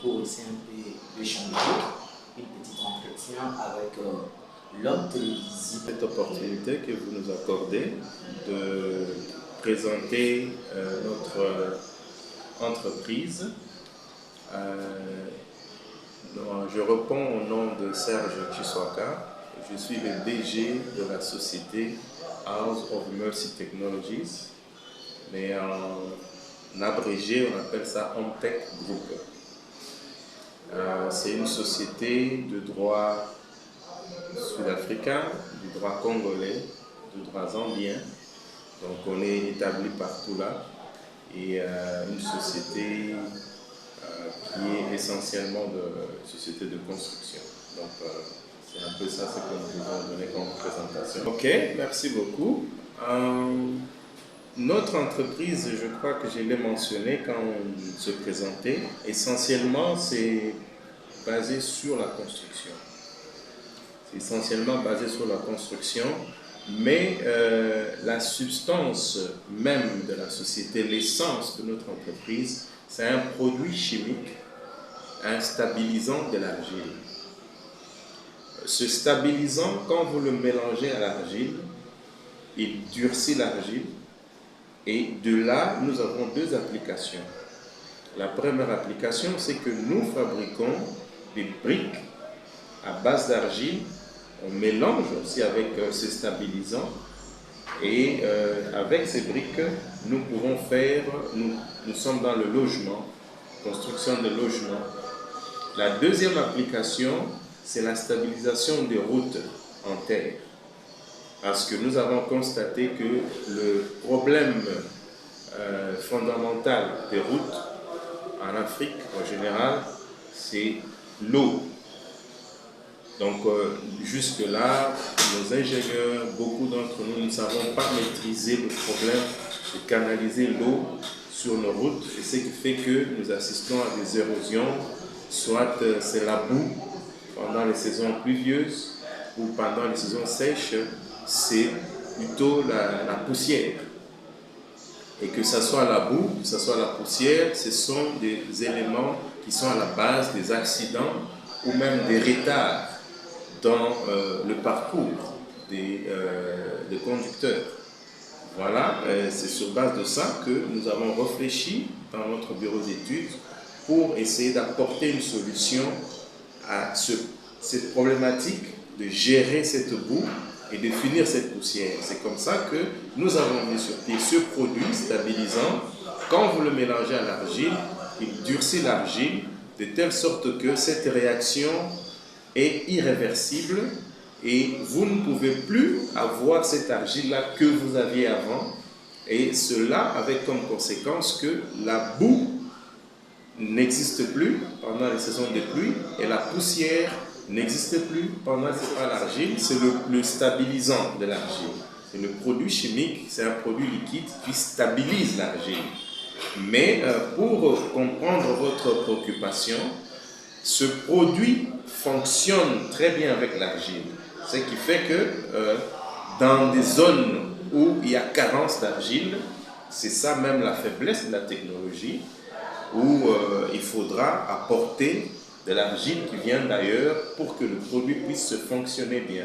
pour essayer un peu d'échanger, une petite entretien avec l'homme télévisé. Cette opportunité que vous nous accordez de présenter notre entreprise. Je réponds au nom de Serge Chiswaka. Je suis le DG de la société House of Mercy Technologies, mais en abrégé, on appelle ça Omtech Group. C'est une société de droit sud-africain, du droit congolais, du droit zambien. Donc on est établi partout là. Et une société qui est essentiellement une société de construction. Donc c'est un peu ça ce que nous devons donner comme présentation. Ok, merci beaucoup. Notre entreprise, je crois que je l'ai mentionné quand on se présentait, essentiellement c'est basé sur la construction. C'est essentiellement basé sur la construction, mais la substance même de la société, l'essence de notre entreprise, c'est un produit chimique, un stabilisant de l'argile. Ce stabilisant, quand vous le mélangez à l'argile, il durcit l'argile. Et de là, nous avons deux applications. La première application, c'est que nous fabriquons des briques à base d'argile. On mélange aussi avec ce stabilisant. Et avec ces briques, nous pouvons faire, nous sommes dans le logement, construction de logement. La deuxième application, c'est la stabilisation des routes en terre. Parce que nous avons constaté que le problème fondamental des routes en Afrique en général, c'est l'eau. Donc jusque-là, nos ingénieurs, beaucoup d'entre nous ne savons pas maîtriser le problème de canaliser l'eau sur nos routes. Et ce qui fait que nous assistons à des érosions, soit c'est la boue pendant les saisons pluvieuses ou pendant les saisons sèches, c'est plutôt la poussière. Et que ce soit la boue, que ce soit la poussière, ce sont des éléments qui sont à la base des accidents ou même des retards dans le parcours des conducteurs. Voilà, c'est sur base de ça que nous avons réfléchi dans notre bureau d'études pour essayer d'apporter une solution à cette problématique de gérer cette boue et de finir cette poussière. C'est comme ça que nous avons mis sur pied ce produit stabilisant. Quand vous le mélangez à l'argile, il durcit l'argile de telle sorte que cette réaction est irréversible et vous ne pouvez plus avoir cette argile-là que vous aviez avant. Et cela avec comme conséquence que la boue n'existe plus pendant les saisons de pluie et la poussière n'existe plus pendant l'argile. C'est le stabilisant de l'argile. C'est le produit chimique, c'est un produit liquide qui stabilise l'argile. Mais pour comprendre votre préoccupation, ce produit fonctionne très bien avec l'argile. Ce qui fait que dans des zones où il y a carence d'argile, c'est ça même la faiblesse de la technologie, où il faudra apporter de l'argile qui vient d'ailleurs pour que le produit puisse fonctionner bien.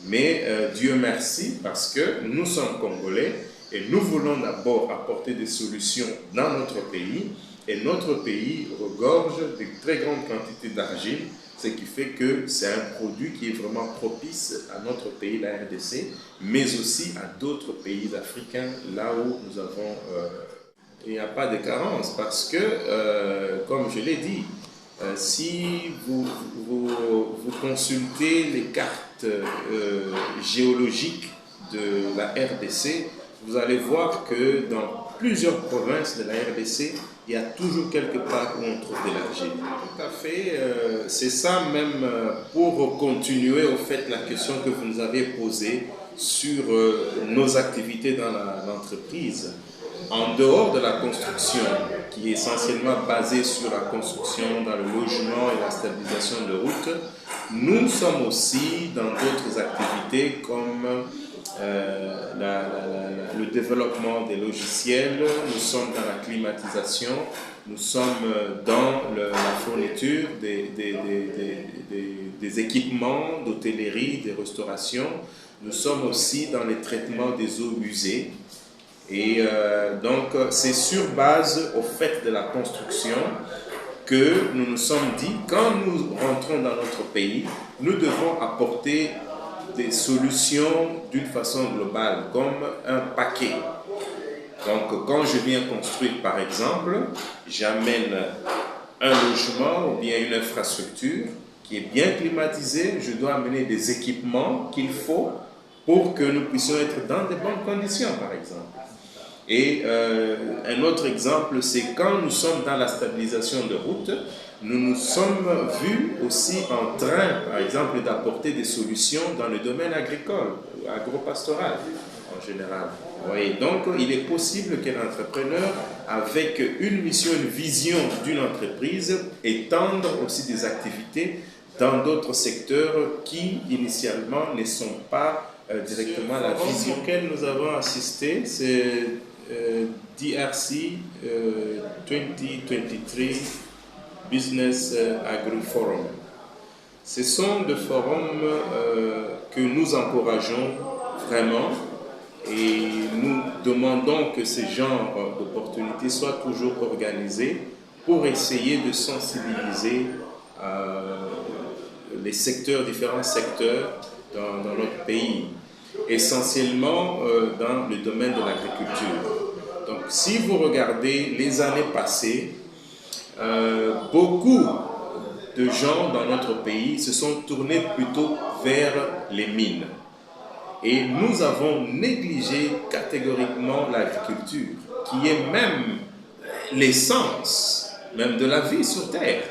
Mais Dieu merci, parce que nous sommes Congolais et nous voulons d'abord apporter des solutions dans notre pays, et notre pays regorge de très grandes quantités d'argile, ce qui fait que c'est un produit qui est vraiment propice à notre pays, la RDC, mais aussi à d'autres pays africains, là où nous avons... il n'y a pas de carence, parce que, comme je l'ai dit, si vous consultez les cartes géologiques de la RDC, vous allez voir que dans plusieurs provinces de la RDC, il y a toujours quelque part où on trouve de l'argile. Tout à fait. C'est ça même pour continuer au fait la question que vous nous avez posée sur nos activités dans l'entreprise. En dehors de la construction, qui est essentiellement basée sur la construction dans le logement et la stabilisation de routes, nous sommes aussi dans d'autres activités comme le développement des logiciels, nous sommes dans la climatisation, nous sommes dans la fourniture des équipements d'hôtellerie, des restaurations, nous sommes aussi dans les traitements des eaux usées. Et donc c'est sur base au fait de la construction que nous nous sommes dit, quand nous rentrons dans notre pays, nous devons apporter des solutions d'une façon globale, comme un paquet. Donc, quand je viens construire, par exemple, j'amène un logement ou bien une infrastructure qui est bien climatisée, je dois amener des équipements qu'il faut pour que nous puissions être dans de bonnes conditions, par exemple. Et un autre exemple, c'est quand nous sommes dans la stabilisation de route, nous nous sommes vus aussi en train, par exemple, d'apporter des solutions dans le domaine agricole, agropastoral en général. Vous voyez, donc, il est possible qu'un entrepreneur, avec une mission, une vision d'une entreprise, étende aussi des activités dans d'autres secteurs qui, initialement, ne sont pas directement la vision auquel nous avons assisté. C'est DRC 2023 Business Agri-Forum. Ce sont des forums que nous encourageons vraiment et nous demandons que ce genre d'opportunités soient toujours organisées pour essayer de sensibiliser les secteurs, différents secteurs dans notre pays, essentiellement dans le domaine de l'agriculture. Donc si vous regardez les années passées, beaucoup de gens dans notre pays se sont tournés plutôt vers les mines. Et nous avons négligé catégoriquement l'agriculture, qui est même l'essence même de la vie sur Terre.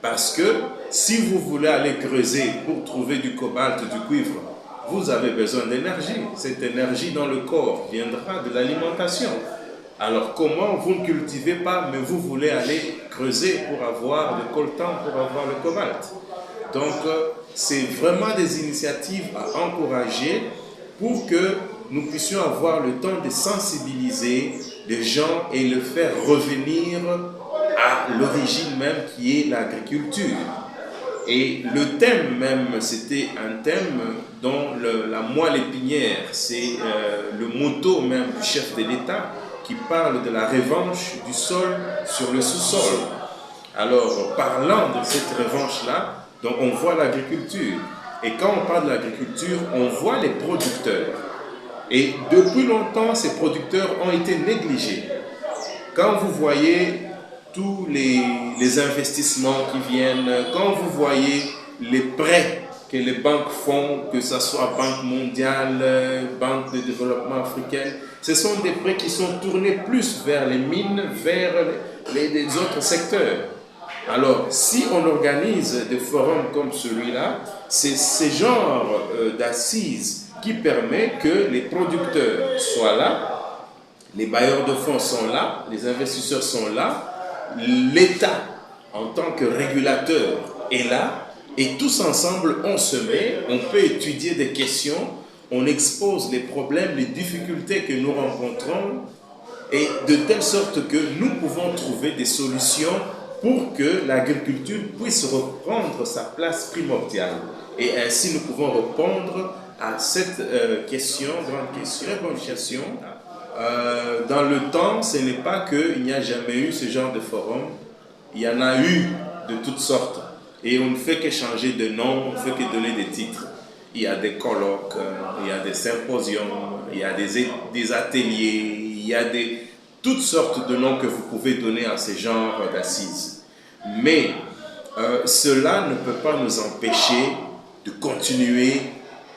Parce que si vous voulez aller creuser pour trouver du cobalt, du cuivre, vous avez besoin d'énergie. Cette énergie dans le corps viendra de l'alimentation. Alors comment vous ne cultivez pas, mais vous voulez aller creuser pour avoir le coltan, pour avoir le cobalt? Donc c'est vraiment des initiatives à encourager pour que nous puissions avoir le temps de sensibiliser les gens et le faire revenir à l'origine même qui est l'agriculture. Et le thème même, c'était un thème dont la moelle épinière, c'est le motto même du chef de l'État qui parle de la revanche du sol sur le sous-sol. Alors, parlant de cette revanche-là, donc on voit l'agriculture. Et quand on parle de l'agriculture, on voit les producteurs. Et depuis longtemps, ces producteurs ont été négligés. Quand vous voyez tous les investissements qui viennent, quand vous voyez les prêts que les banques font, que ce soit Banque mondiale, Banque de développement africaine, ce sont des prêts qui sont tournés plus vers les mines, vers les autres secteurs. Alors, si on organise des forums comme celui-là, c'est ce genre d'assises qui permet que les producteurs soient là, les bailleurs de fonds sont là, les investisseurs sont là, l'État, en tant que régulateur, est là, et tous ensemble, on se met, on peut étudier des questions, on expose les problèmes, les difficultés que nous rencontrons, et de telle sorte que nous pouvons trouver des solutions pour que l'agriculture puisse reprendre sa place primordiale. Et ainsi, nous pouvons répondre à cette grande question. Dans le temps, ce n'est pas qu'il n'y a jamais eu ce genre de forum. Il y en a eu de toutes sortes. Et on ne fait que changer de nom, on ne fait que donner des titres. Il y a des colloques, il y a des symposiums, il y a des ateliers, il y a toutes sortes de noms que vous pouvez donner à ce genre d'assises. Mais cela ne peut pas nous empêcher de continuer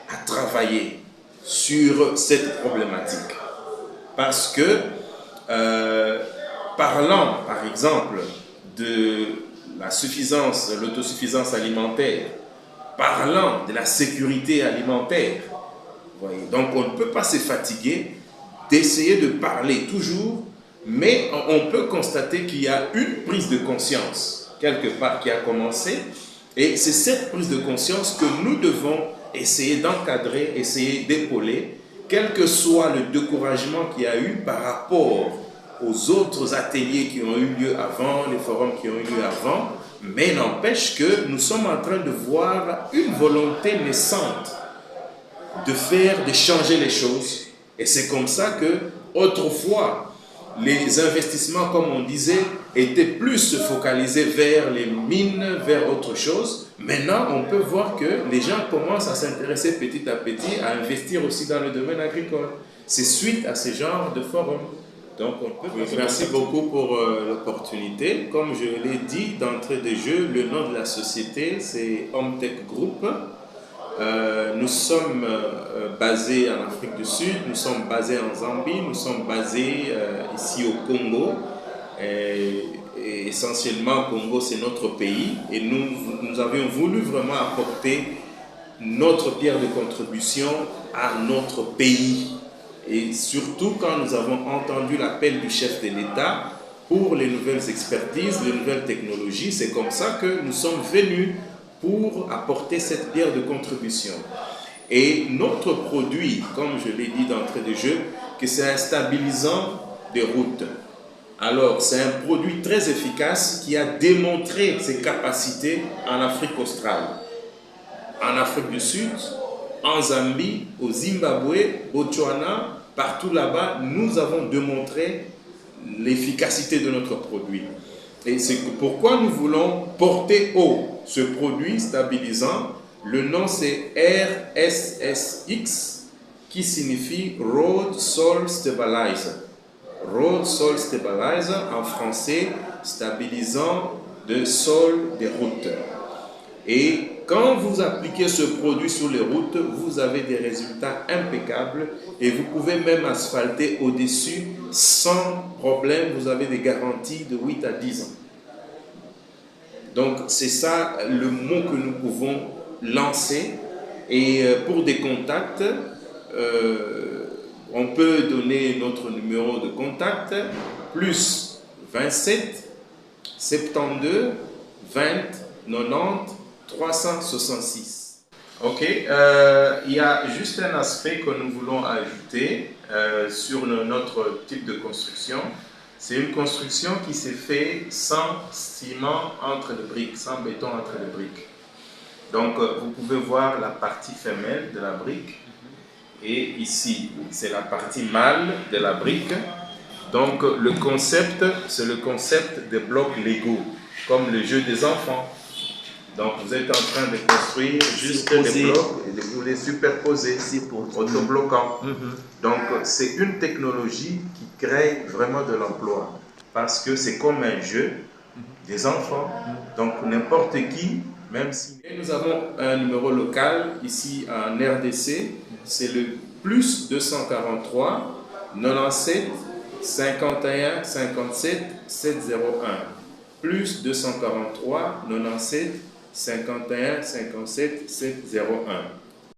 à travailler sur cette problématique. Parce que, parlant par exemple de la suffisance, l'autosuffisance alimentaire, parlant de la sécurité alimentaire, voyez, donc on ne peut pas se fatiguer d'essayer de parler toujours, mais on peut constater qu'il y a une prise de conscience quelque part qui a commencé, et c'est cette prise de conscience que nous devons essayer d'encadrer, essayer d'épauler, quel que soit le découragement qu'il y a eu par rapport aux autres ateliers qui ont eu lieu avant, les forums qui ont eu lieu avant, mais n'empêche que nous sommes en train de voir une volonté naissante de changer les choses. Et c'est comme ça que, autrefois, les investissements, comme on disait, étaient plus focalisés vers les mines, vers autre chose. Maintenant, on peut voir que les gens commencent à s'intéresser petit à petit à investir aussi dans le domaine agricole. C'est suite à ce genre de forum. Donc, merci beaucoup pour l'opportunité. Comme je l'ai dit d'entrée de jeu, le nom de la société, c'est Homtech Group. Nous sommes basés en Afrique du Sud, nous sommes basés en Zambie, nous sommes basés ici au Congo. Et essentiellement, Congo, c'est notre pays. Et nous avions voulu vraiment apporter notre pierre de contribution à notre pays. Et surtout quand nous avons entendu l'appel du chef de l'État pour les nouvelles expertises, les nouvelles technologies, c'est comme ça que nous sommes venus pour apporter cette pierre de contribution. Et notre produit, comme je l'ai dit d'entrée de jeu, que c'est un stabilisant de route. Alors, c'est un produit très efficace qui a démontré ses capacités en Afrique australe, en Afrique du Sud, en Zambie, au Zimbabwe, Botswana, partout là-bas, nous avons démontré l'efficacité de notre produit. Et c'est pourquoi nous voulons porter haut ce produit stabilisant. Le nom c'est RSSX qui signifie Road Soil Stabilizer. Road Soil Stabilizer en français, stabilisant de sol des routes. Et quand vous appliquez ce produit sur les routes, vous avez des résultats impeccables et vous pouvez même asphalter au-dessus sans problème. Vous avez des garanties de 8 à 10 ans. Donc c'est ça le mot que nous pouvons lancer. Et pour des contacts, on peut donner notre numéro de contact, plus 27 72 20 90 366. Ok, il y a juste un aspect que nous voulons ajouter sur notre type de construction. C'est une construction qui s'est faite sans ciment entre les briques, sans béton entre les briques. Donc, vous pouvez voir la partie femelle de la brique. Et ici, c'est la partie mâle de la brique. Donc, le concept, c'est le concept des blocs Lego, comme le jeu des enfants. Donc, vous êtes en train de construire juste des blocs et de vous les superposer, autobloquants. Donc, c'est une technologie qui crée vraiment de l'emploi parce que c'est comme un jeu des enfants. Donc, n'importe qui, même si... Et nous avons un numéro local ici en RDC, c'est le plus 243 97 51 57 701. Plus 243 97 51 57 701.